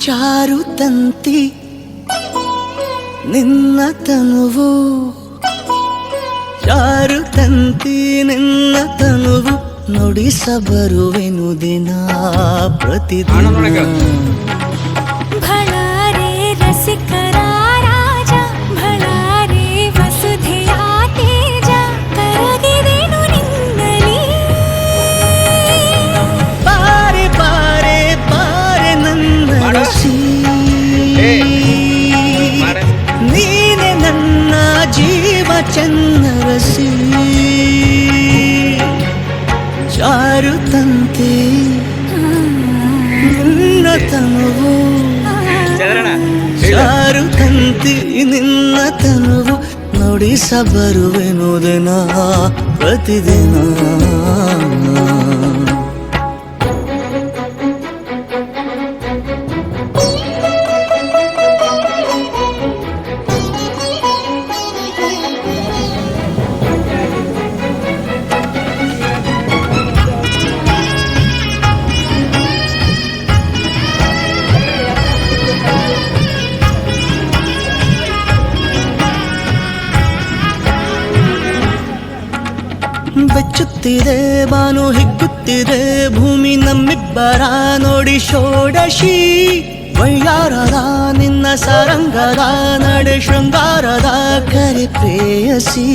ಜಾರುತ್ತಂತಿ ನಿನ್ನ ತನುವು, ಜಾರುತ್ತಂತಿ ನಿನ್ನ ತನುವು, ನುಡಿಸಬರುವೆನು ದಿನ ಪ್ರತಿದಿನ. ಭಳಾರೆ ರಸಿಕರ ರಾಜ, ಭಳಾರೆ ವಸುಧೆಯ ತೇಜ, ಕರಗಿದೆನು ನಿನ್ನಲಿ. ಬಾರೆ ಬಾರೆ ಬಾರೆ ನನ್ನ ರಸಿ, ನೀನೆ ನನ್ನ ಜೀವ ಚನ್ನರಸಿ. ಜಾರುತ್ತಂತೆ ನಿನ್ನ ತನುವು, ಜಾರುತ್ತಂತೆ ನಿನ್ನ ತನುವು, ನುಡಿಸಬರುವೆನು ದಿನ ಪ್ರತಿದಿನ. ಬೆಚ್ಚುತ್ತಿದೆ ಬಾನು ಹಿಗ್ಗುತ್ತಿದೆ ಭೂಮಿ ನಮ್ಮಿಬ್ಬರ ನೋಡಿ ಷೋಡಶಿ. ವೈಯಾರದ ನಿನ್ನ ಸಾರಂಗದ ನಡೆ ಶೃಂಗಾರದ ಕರೆ ಪ್ರೇಯಸಿ.